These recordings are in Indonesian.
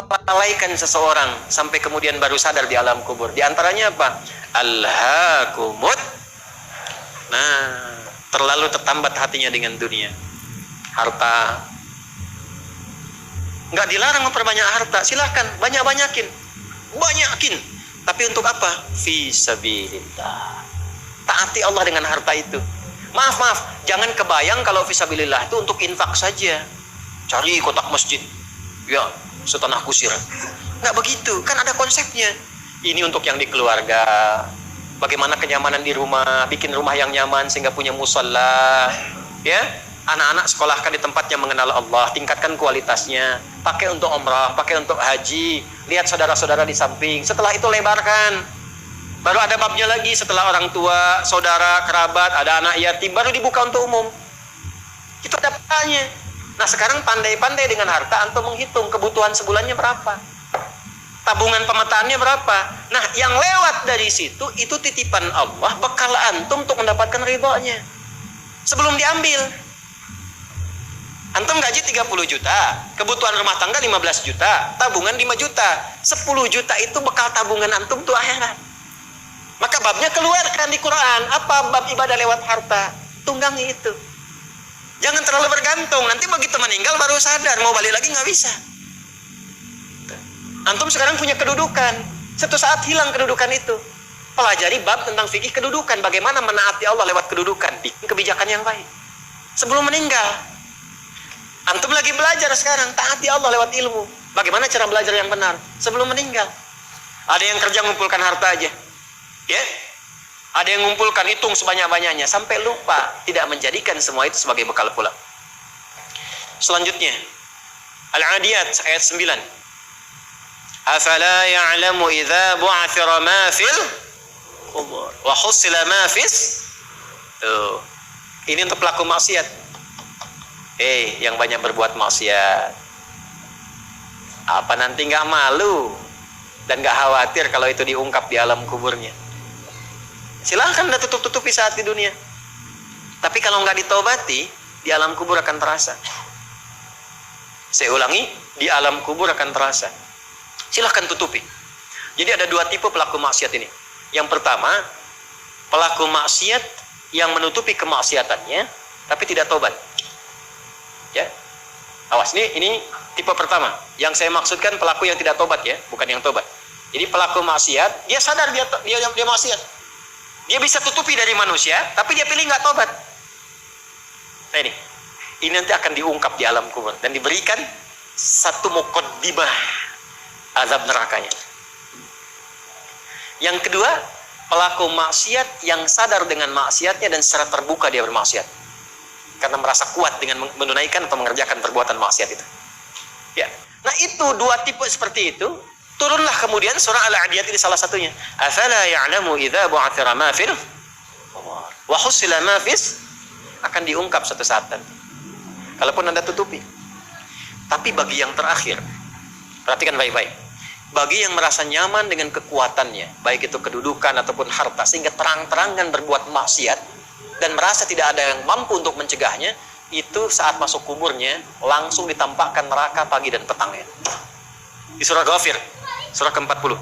melalaikan seseorang sampai kemudian baru sadar di alam kubur. Di antaranya apa? Alhaakumut. Nah, terlalu tertambat hatinya dengan dunia, harta. Nggak dilarang memperbanyak harta, silakan banyakin. Tapi untuk apa? Fi sabilillah. Taati Allah dengan harta itu. Maaf, jangan kebayang kalau fi sabilillah itu untuk infak saja. Cari kotak masjid, ya setanah kusir. Nggak begitu, kan ada konsepnya. Ini untuk yang di keluarga. Bagaimana kenyamanan di rumah, bikin rumah yang nyaman sehingga punya musalla, ya. Anak-anak sekolahkan di tempat yang mengenal Allah, tingkatkan kualitasnya. Pakai untuk umrah, pakai untuk haji. Lihat saudara-saudara di samping. Setelah itu lebarkan. Baru ada babnya lagi setelah orang tua, saudara, kerabat, ada anak yatim, baru dibuka untuk umum. Itu ada petanya. Nah, sekarang pandai-pandai dengan harta, antum menghitung kebutuhan sebulannya berapa. Tabungan pemetaannya berapa. Nah, yang lewat dari situ, itu titipan Allah, bekal antum untuk mendapatkan ridhonya. Sebelum diambil. Antum gaji 30 juta, kebutuhan rumah tangga 15 juta, tabungan 5 juta. 10 juta itu bekal tabungan antum tuh akhirat. Maka babnya keluarkan di Quran. Apa bab ibadah lewat harta? Tunggangi itu. Jangan terlalu bergantung. Nanti begitu meninggal baru sadar. Mau balik lagi nggak bisa. Antum sekarang punya kedudukan. Suatu saat hilang kedudukan itu. Pelajari bab tentang fikih kedudukan. Bagaimana menaati Allah lewat kedudukan. Bikin kebijakan yang baik. Sebelum meninggal. Antum lagi belajar sekarang. Taati Allah lewat ilmu. Bagaimana cara belajar yang benar. Sebelum meninggal. Ada yang kerja mengumpulkan harta aja. Ya, ada yang mengumpulkan, hitung sebanyak-banyaknya sampai lupa, tidak menjadikan semua itu sebagai bekal pulang. Selanjutnya, Al-Adiyat ayat 9. Afala ya'lamu idza bu'athira ma fil qubur wa husila ma fis. Tuh. Ini untuk pelaku maksiat. Yang banyak berbuat maksiat. Apa nanti nggak malu dan nggak khawatir kalau itu diungkap di alam kuburnya? Silahkan dah tutup-tutupi saat di dunia. Tapi kalau nggak ditobati, di alam kubur akan terasa. Saya ulangi, di alam kubur akan terasa. Silahkan tutupi. Jadi ada dua tipe pelaku maksiat ini. Yang pertama, pelaku maksiat yang menutupi kemaksiatannya, tapi tidak tobat. Ya, awas, ini tipe pertama. Yang saya maksudkan pelaku yang tidak tobat ya, bukan yang tobat. Jadi pelaku maksiat, dia sadar dia maksiat. Dia bisa tutupi dari manusia, tapi dia pilih nggak tobat. Nah ini nanti akan diungkap di alam kubur dan diberikan satu muqaddimah azab nerakanya. Yang kedua, pelaku maksiat yang sadar dengan maksiatnya dan secara terbuka dia bermaksiat karena merasa kuat dengan menunaikan atau mengerjakan perbuatan maksiat itu. Ya, nah itu dua tipe seperti itu. Turunlah kemudian surah Al-Adiyat ini salah satunya. Afala ya'lamu idza bu'athira ma fil wa husila ma fis, akan diungkap suatu saat nanti. Kalaupun Anda tutupi. Tapi bagi yang terakhir, perhatikan baik-baik. Bagi yang merasa nyaman dengan kekuatannya, baik itu kedudukan ataupun harta, sehingga terang-terangan berbuat maksiat dan merasa tidak ada yang mampu untuk mencegahnya, itu saat masuk kuburnya langsung ditampakkan neraka pagi dan petangnya. Di surah Ghafir surah ke-40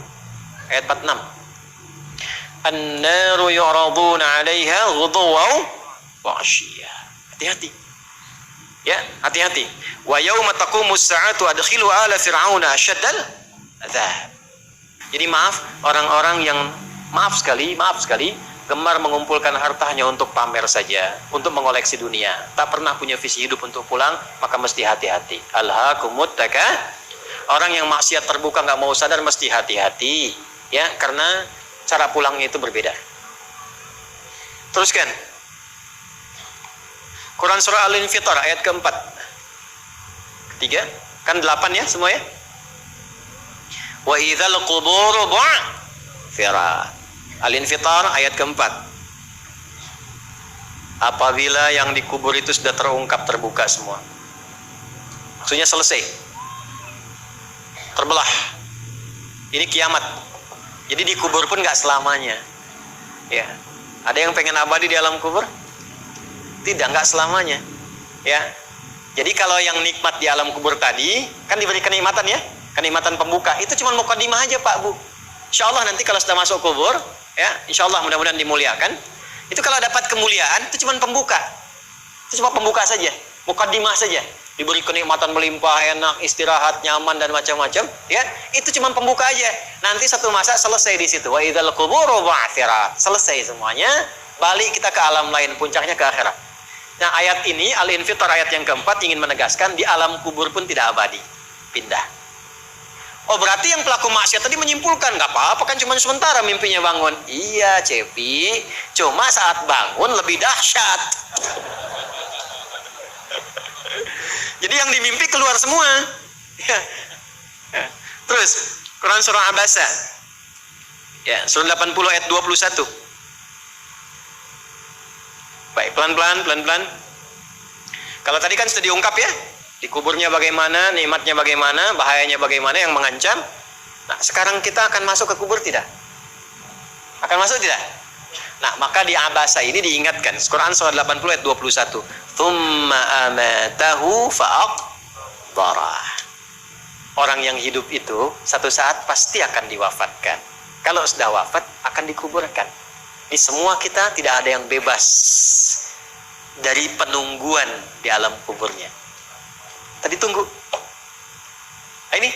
ayat 46. An-naru yu'raduna 'alaiha ghuduwan wa 'ashiyya. Hati-hati. Ya, hati-hati. Wa yauma taqumus sa'atu adkhilu ala fir'auna asyaddal adzab. Jadi orang-orang yang maaf sekali gemar mengumpulkan hartanya untuk pamer saja, untuk mengoleksi dunia, tak pernah punya visi hidup untuk pulang, maka mesti hati-hati. Alhaakumut takatsur. Orang yang maksiat terbuka nggak mau sadar mesti hati-hati, ya, karena cara pulangnya itu berbeda. Teruskan. Quran surah Al-Infitar ayat keempat. Ketiga, kan 8 ya semua ya. Wa idzal quburu bu'thirat. Al-Infitar ayat keempat. Apabila yang dikubur itu sudah terungkap, terbuka semua. Maksudnya selesai. Terbelah. Ini kiamat. Jadi di kubur pun nggak selamanya. Ya. Ada yang pengen abadi di alam kubur? Tidak, nggak selamanya. Ya. Jadi kalau yang nikmat di alam kubur tadi kan diberi kenikmatan ya, kenikmatan pembuka. Itu cuma mukadimah aja Pak Bu. Insya Allah nanti kalau sudah masuk kubur, ya, insya Allah mudah-mudahan dimuliakan. Itu kalau dapat kemuliaan, itu cuma pembuka. Itu cuma pembuka saja, mukadimah saja. Diberi kenikmatan melimpah, enak, istirahat, nyaman dan macam-macam, ya. Itu cuma pembuka aja. Nanti satu masa selesai di situ. Wa idzal quburu bu'thirat. Selesai semuanya, balik kita ke alam lain, puncaknya ke akhirat. Nah, ayat ini Al-Infitar ayat yang keempat ingin menegaskan di alam kubur pun tidak abadi, pindah. Oh, berarti yang pelaku maksiat tadi menyimpulkan nggak apa-apa kan cuma sementara mimpinya bangun. Iya, Cepi, cuma saat bangun lebih dahsyat. Jadi yang dimimpi keluar semua. Ya. Ya. Terus Quran surah Abasa. Ya, surah 80 ayat 21. Baik, pelan-pelan. Kalau tadi kan sudah diungkap ya, di kuburnya bagaimana, nikmatnya bagaimana, bahayanya bagaimana yang mengancam. Nah, sekarang kita akan masuk ke kubur tidak? Akan masuk tidak? Nah, maka di Abasa ini diingatkan. Quran surah 80 ayat 21. Tsumma amatahu fa'aqbarah. Orang yang hidup itu satu saat pasti akan diwafatkan. Kalau sudah wafat akan dikuburkan. Di semua kita tidak ada yang bebas dari penungguan di alam kuburnya. Tadi tunggu. Ini,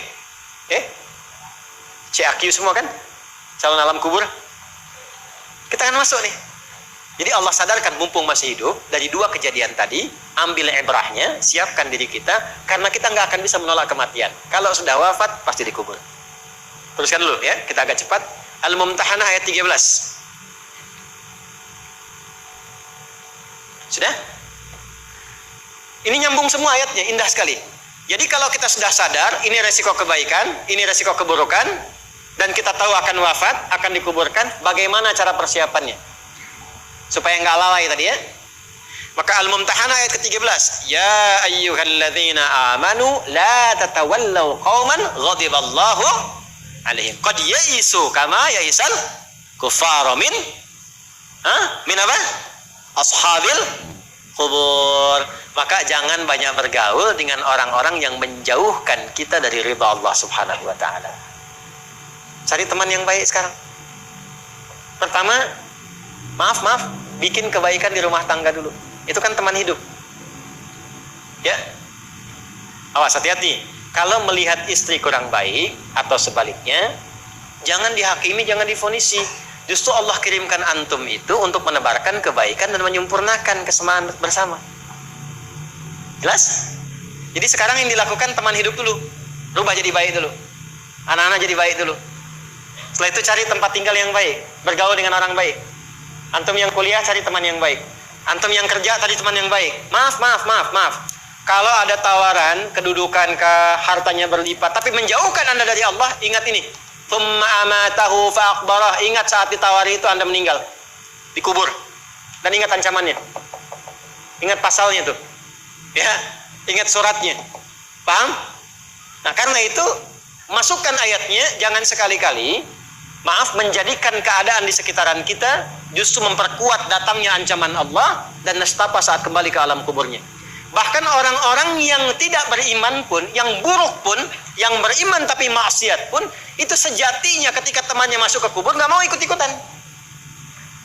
CAQ semua kan? Calon alam kubur. Kita akan masuk nih. Jadi Allah sadarkan mumpung masih hidup dari dua kejadian tadi, ambil ibrahnya, siapkan diri kita, karena kita nggak akan bisa menolak kematian. Kalau sudah wafat pasti dikubur. Teruskan dulu ya, kita agak cepat. Al-Mumtahanah ayat 13. Sudah? Ini nyambung semua ayatnya, indah sekali. Jadi kalau kita sudah sadar, ini resiko kebaikan, ini resiko keburukan, dan kita tahu akan wafat, akan dikuburkan, bagaimana cara persiapannya? Supaya nggak lalai tadi ya. Maka Al-Mumtahanah ayat ke-13. Ya ayyuhalladzina amanu la tatawallaw qauman ghadiballahu alaihim. Qad ya'isu kama ya'isal kuffara min apa? Ashabil kubur. Maka jangan banyak bergaul dengan orang-orang yang menjauhkan kita dari ridha Allah Subhanahu wa taala. Cari teman yang baik sekarang. Pertama, maaf, bikin kebaikan di rumah tangga dulu. Itu kan teman hidup. Ya. Awas, hati-hati. Kalau melihat istri kurang baik atau sebaliknya, jangan dihakimi, jangan difonisi. Justru Allah kirimkan antum itu untuk menebarkan kebaikan dan menyempurnakan kesemaan bersama. Jelas? Jadi sekarang yang dilakukan teman hidup dulu. Rubah jadi baik dulu. Anak-anak jadi baik dulu. Setelah itu cari tempat tinggal yang baik. Bergaul dengan orang baik. Antum yang kuliah cari teman yang baik. Antum yang kerja cari teman yang baik. Maaf. Kalau ada tawaran, kedudukan, hartanya berlipat, tapi menjauhkan Anda dari Allah, ingat ini. Tsumma amatahu fa'aqbarah. Ingat saat ditawari itu Anda meninggal, dikubur, dan ingat ancamannya, ingat pasalnya tuh, ya, ingat suratnya, paham? Nah, karena itu masukkan ayatnya, jangan sekali-kali, menjadikan keadaan di sekitaran kita justru memperkuat datangnya ancaman Allah dan nestapa saat kembali ke alam kuburnya. Bahkan orang-orang yang tidak beriman pun, yang buruk pun, yang beriman tapi maksiat pun, itu sejatinya ketika temannya masuk ke kubur nggak mau ikut-ikutan.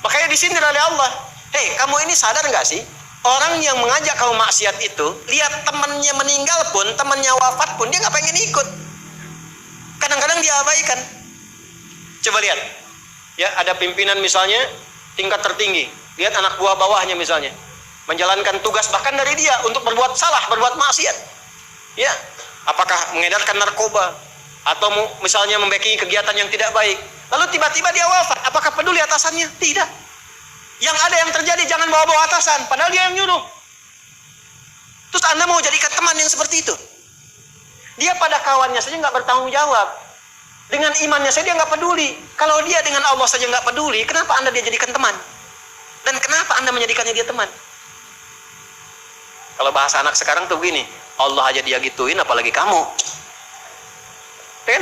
Makanya disindir oleh Allah. Hei, kamu ini sadar nggak sih? Orang yang mengajak kamu maksiat itu, lihat temannya meninggal pun, temannya wafat pun, dia nggak pengen ikut. Kadang-kadang dia abaikan. Coba lihat, ya, ada pimpinan misalnya tingkat tertinggi, lihat anak buah bawahnya misalnya menjalankan tugas bahkan dari dia untuk berbuat salah, berbuat maksiat, ya, apakah mengedarkan narkoba atau misalnya membeki kegiatan yang tidak baik, lalu tiba-tiba dia wafat, apakah peduli atasannya? Tidak. Yang ada yang terjadi, jangan bawa-bawa atasan, padahal dia yang nyuruh. Terus Anda mau jadikan teman yang seperti itu? Dia pada kawannya saja nggak bertanggung jawab, dengan imannya saja dia nggak peduli. Kalau dia dengan Allah saja nggak peduli, kenapa Anda dia jadikan teman? Dan kenapa Anda menjadikannya dia teman? Kalau bahasa anak sekarang tuh begini, Allah aja dia gituin, apalagi kamu, kan?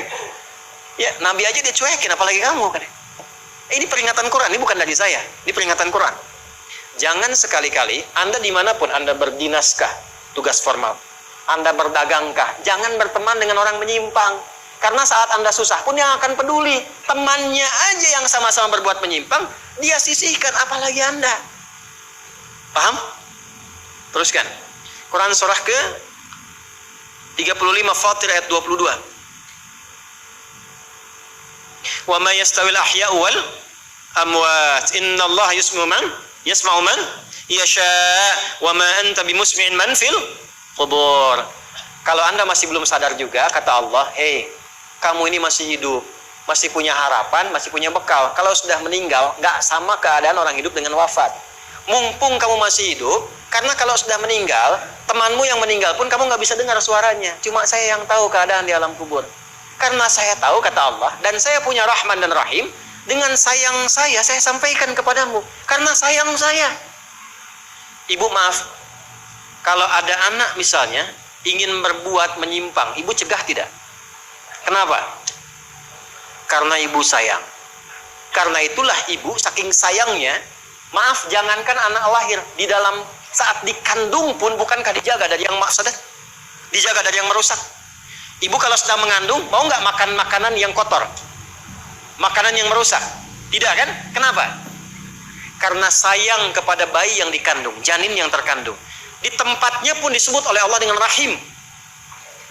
Ya, Nabi aja dia cuekin, apalagi kamu, kan? Ini peringatan Quran, ini bukan dari saya, ini peringatan Quran. Jangan sekali-kali Anda dimanapun Anda berdinaskah, tugas formal, Anda berdagangkah, jangan berteman dengan orang menyimpang. Karena saat Anda susah pun yang akan peduli. Temannya aja yang sama-sama berbuat menyimpang, dia sisihkan, apalagi Anda. Paham? Teruskan. Quran surah ke 35 Fatir ayat 22. Wa ma yastawil ahya'u wal amwat. Innallaha yasma'u man yasha wa ma anta bimusmi'in man fil qubur. Kalau Anda masih belum sadar juga, kata Allah, hei, kamu ini masih hidup, masih punya harapan, masih punya bekal. Kalau sudah meninggal, nggak sama keadaan orang hidup dengan wafat. Mumpung kamu masih hidup, karena kalau sudah meninggal, temanmu yang meninggal pun kamu nggak bisa dengar suaranya. Cuma saya yang tahu keadaan di alam kubur. Karena saya tahu, kata Allah, dan saya punya Rahman dan Rahim, dengan sayang saya sampaikan kepadamu. Karena sayang saya. Ibu maaf, kalau ada anak misalnya, ingin berbuat menyimpang, ibu cegah tidak? Kenapa? Karena ibu sayang. Karena itulah ibu saking sayangnya, maaf, jangankan anak lahir, di dalam saat dikandung pun bukankah dijaga dari yang maksudnya? Dijaga dari yang merusak. Ibu kalau sedang mengandung, mau nggak makan makanan yang kotor? Makanan yang merusak? Tidak kan? Kenapa? Karena sayang kepada bayi yang dikandung, janin yang terkandung. Di tempatnya pun disebut oleh Allah dengan rahim.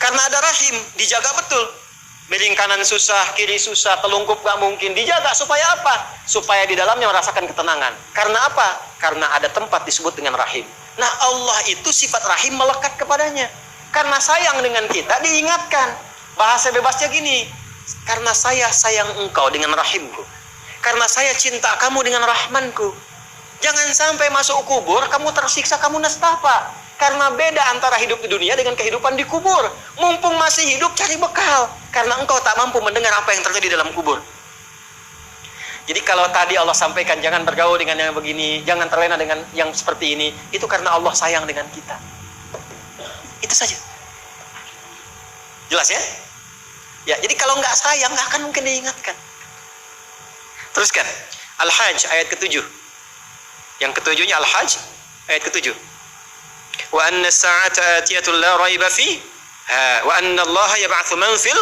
Karena ada rahim, dijaga betul. Miring kanan susah, kiri susah, telungkup gak mungkin. Dijaga supaya apa? Supaya di dalamnya merasakan ketenangan. Karena apa? Karena ada tempat disebut dengan rahim. Nah, Allah itu sifat rahim melekat kepadanya. Karena sayang dengan kita, diingatkan. Bahasa bebasnya gini, karena saya sayang engkau dengan rahimku. Karena saya cinta kamu dengan rahmanku. Jangan sampai masuk kubur, kamu tersiksa, kamu nestapa. Karena beda antara hidup di dunia dengan kehidupan di kubur. Mumpung masih hidup, cari bekal. Karena engkau tak mampu mendengar apa yang terjadi dalam kubur. Jadi kalau tadi Allah sampaikan, jangan bergaul dengan yang begini, jangan terlena dengan yang seperti ini, itu karena Allah sayang dengan kita. Itu saja. Jelas ya? Ya, jadi kalau nggak sayang, nggak akan mungkin diingatkan. Teruskan. Al-Hajj ayat ke-7. Yang ketujuhnya Al-Hajj ayat ke-7. Wa anna as-sa'ata atiyatun la raiba fi wa anna Allah yab'atsu man fil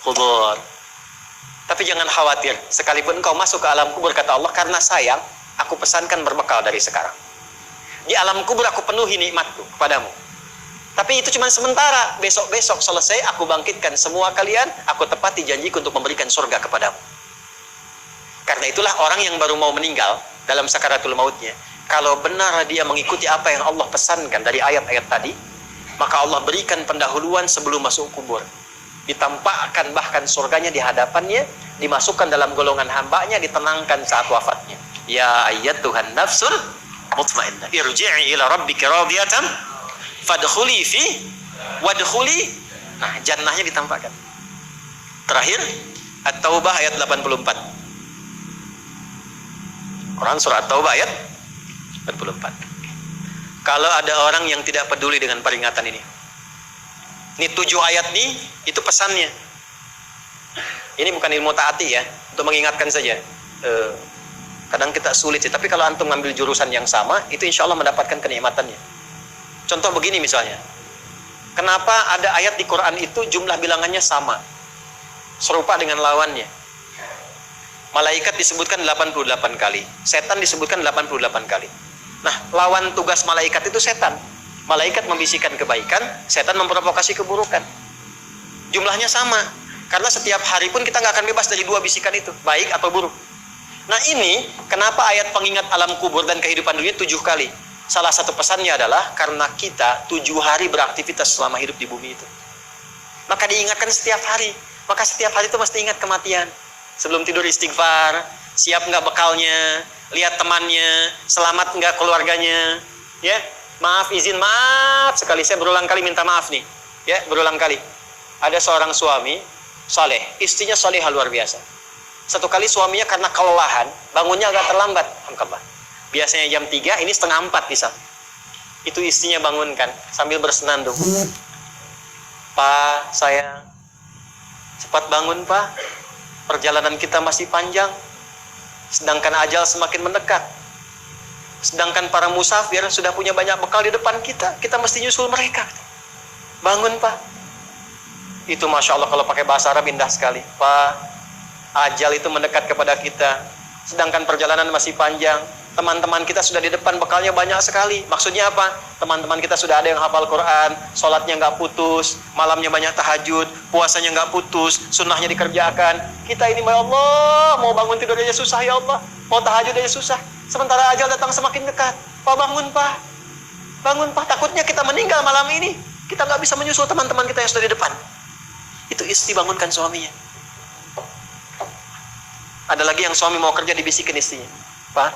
qubur. Tapi jangan khawatir, sekalipun engkau masuk ke alam kubur, kata Allah, karena sayang, aku pesankan berbekal dari sekarang. Di alam kubur aku penuhi nikmatku kepadamu. Tapi itu cuma sementara, besok-besok selesai aku bangkitkan semua kalian, aku tepati janjiku untuk memberikan surga kepadamu. Karena itulah orang yang baru mau meninggal dalam sakaratul mautnya, kalau benar dia mengikuti apa yang Allah pesankan dari ayat-ayat tadi, maka Allah berikan pendahuluan sebelum masuk kubur. Ditampakkan bahkan surganya di hadapannya, dimasukkan dalam golongan hambanya, ditenangkan saat wafatnya. Ya ayyatuhan nafsul mutmainnah, irji'i ila rabbika radiyatan fadkhuli fi wadkhuli. Nah, jannahnya ditampakkan. Terakhir, At-Taubah ayat 84. Quran surah At-Taubah ayat 84. Kalau ada orang yang tidak peduli dengan peringatan ini 7 ayat nih, itu pesannya. Ini bukan ilmu taati ya, untuk mengingatkan saja. Kadang kita sulit sih, tapi kalau antum ngambil jurusan yang sama, itu insya Allah mendapatkan kenikmatannya. Contoh begini misalnya, kenapa ada ayat di Quran itu jumlah bilangannya sama, serupa dengan lawannya? Malaikat disebutkan 88 kali, setan disebutkan 88 kali. Nah, lawan tugas malaikat itu setan. Malaikat membisikkan kebaikan, setan memprovokasi keburukan. Jumlahnya sama, karena setiap hari pun kita nggak akan bebas dari 2 bisikan itu, baik atau buruk. Nah ini, kenapa ayat pengingat alam kubur dan kehidupan dunia 7 kali? Salah satu pesannya adalah karena kita 7 hari beraktivitas selama hidup di bumi itu. Maka diingatkan setiap hari. Maka setiap hari itu mesti ingat kematian. Sebelum tidur istighfar, siap nggak bekalnya, lihat temannya, selamat nggak keluarganya, ya. Maaf, izin, maaf sekali, saya berulang kali minta maaf nih, ya, berulang kali. Ada seorang suami saleh, istrinya salehah luar biasa. Satu kali suaminya karena kelelahan, bangunnya agak terlambat, biasanya jam 3, ini setengah 4 bisa. Itu istrinya bangunkan sambil bersenandung. Pak, sayang, cepat bangun Pak, perjalanan kita masih panjang, sedangkan ajal semakin mendekat. Sedangkan para musafir sudah punya banyak bekal di depan kita, kita mesti nyusul mereka. Bangun Pak. Itu Masya Allah kalau pakai bahasa Arab indah sekali. Pak, ajal itu mendekat kepada kita. Sedangkan perjalanan masih panjang. Teman-teman kita sudah di depan, bekalnya banyak sekali. Maksudnya apa? Teman-teman kita sudah ada yang hafal Quran, sholatnya nggak putus, malamnya banyak tahajud, puasanya nggak putus, sunnahnya dikerjakan. Kita ini, ya Allah, mau bangun tidur aja susah ya Allah, mau tahajud aja susah. Sementara ajal datang semakin dekat. Pak, bangun Pak, bangun Pak. Takutnya kita meninggal malam ini, kita nggak bisa menyusul teman-teman kita yang sudah di depan. Itu istri bangunkan suaminya. Ada lagi yang suami mau kerja, dibisikin istrinya, Pak,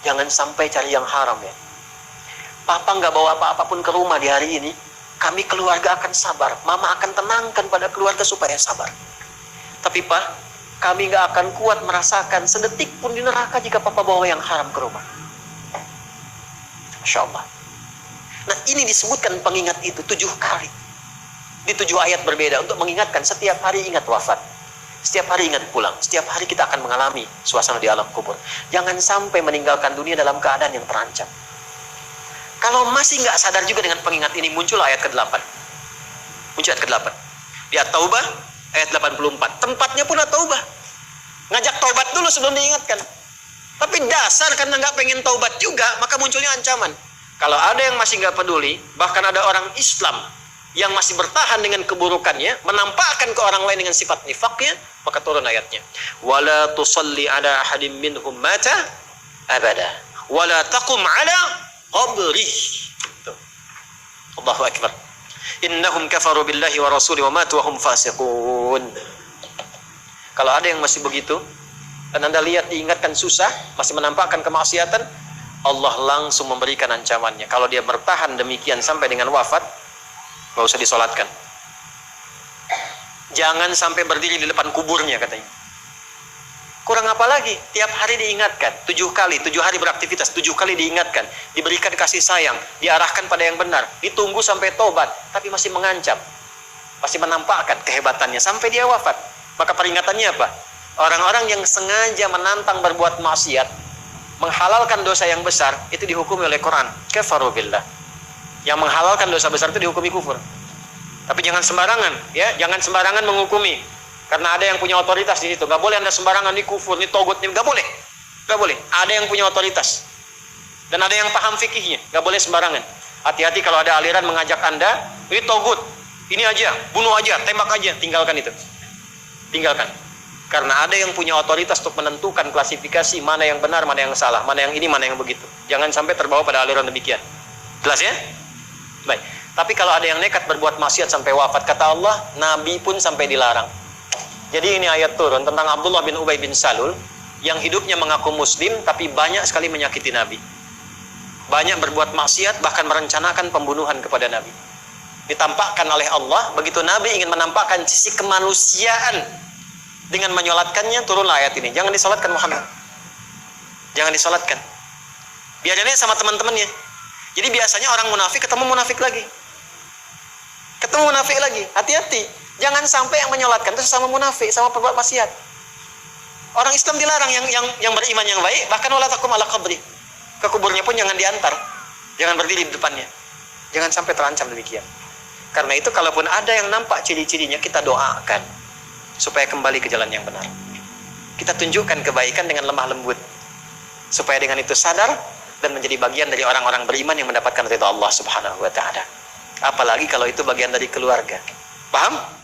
jangan sampai cari yang haram ya. Papa nggak bawa apa-apa pun ke rumah di hari ini. Kami keluarga akan sabar. Mama akan tenangkan pada keluarga supaya sabar. Tapi Pak, kami nggak akan kuat merasakan sedetik pun di neraka jika Papa bawa yang haram ke rumah. Masya Allah. Nah, ini disebutkan pengingat itu 7 kali. Di 7 ayat berbeda untuk mengingatkan setiap hari ingat wafat. Setiap hari ingat pulang. Setiap hari kita akan mengalami suasana di alam kubur. Jangan sampai meninggalkan dunia dalam keadaan yang terancam. Kalau masih nggak sadar juga dengan pengingat ini, muncul ayat ke-8. Muncul ayat ke-8. Di At-Taubah, ayat 84. Tempatnya pun At-Taubah. Ngajak taubat dulu sebelum diingatkan. Tapi dasar karena nggak pengen taubat juga, maka munculnya ancaman. Kalau ada yang masih nggak peduli, bahkan ada orang Islam yang masih bertahan dengan keburukannya, menampakkan ke orang lain dengan sifat nifaknya, maka turun ayatnya. Wala tusalli ala ahadim minhum mata abada. Wala taqum ala qabrih. Allahu akbar. Innahum kafaru billahi wa rasuli wa matu wa hum fasiqun. Kalau ada yang masih begitu, dan Anda lihat diingatkan susah, masih menampakkan kemaksiatan, Allah langsung memberikan ancamannya. Kalau dia bertahan demikian sampai dengan wafat, nggak usah disolatkan. Jangan sampai berdiri di depan kuburnya katanya. Kurang apa lagi? Tiap hari diingatkan. 7 kali, 7 hari beraktivitas, 7 kali diingatkan. Diberikan kasih sayang, diarahkan pada yang benar. Ditunggu sampai tobat, tapi masih mengancam. Masih menampakkan kehebatannya sampai dia wafat. Maka peringatannya apa? Orang-orang yang sengaja menantang berbuat maksiat, menghalalkan dosa yang besar, itu dihukumi oleh Quran. Kafaru billah. Yang menghalalkan dosa besar itu dihukumi kufur. Tapi jangan sembarangan, ya, jangan sembarangan menghukumi. Karena ada yang punya otoritas di situ. Gak boleh Anda sembarangan, ini kufur, ini togut, ini gak boleh. Gak boleh. Ada yang punya otoritas. Dan ada yang paham fikihnya. Gak boleh sembarangan. Hati-hati kalau ada aliran mengajak Anda, ini togut, ini aja, bunuh aja, tembak aja, tinggalkan itu. Tinggalkan. Karena ada yang punya otoritas untuk menentukan klasifikasi mana yang benar, mana yang salah, mana yang ini, mana yang begitu. Jangan sampai terbawa pada aliran demikian. Jelas ya? Baik. Tapi kalau ada yang nekat berbuat maksiat sampai wafat, kata Allah, Nabi pun sampai dilarang. Jadi ini ayat turun tentang Abdullah bin Ubay bin Salul yang hidupnya mengaku muslim tapi banyak sekali menyakiti Nabi. Banyak berbuat maksiat, bahkan merencanakan pembunuhan kepada Nabi. Ditampakkan oleh Allah, begitu Nabi ingin menampakkan sisi kemanusiaan dengan menyolatkannya, turunlah ayat ini. Jangan disolatkan Muhammad. Jangan disolatkan. Biasanya sama teman-temannya. Jadi biasanya orang munafik ketemu munafik lagi. Ketemu munafik lagi. Hati-hati. Jangan sampai yang menyolatkan itu sama munafik, sama perbuat maksiat. Orang Islam dilarang yang beriman yang baik, bahkan wala taqum ala qabri. Ke kuburnya pun jangan diantar. Jangan berdiri di depannya. Jangan sampai terancam demikian. Karena itu kalaupun ada yang nampak ciri-cirinya, kita doakan supaya kembali ke jalan yang benar. Kita tunjukkan kebaikan dengan lemah lembut. Supaya dengan itu sadar dan menjadi bagian dari orang-orang beriman yang mendapatkan ridha Allah Subhanahu wa taala. Apalagi kalau itu bagian dari keluarga. Paham?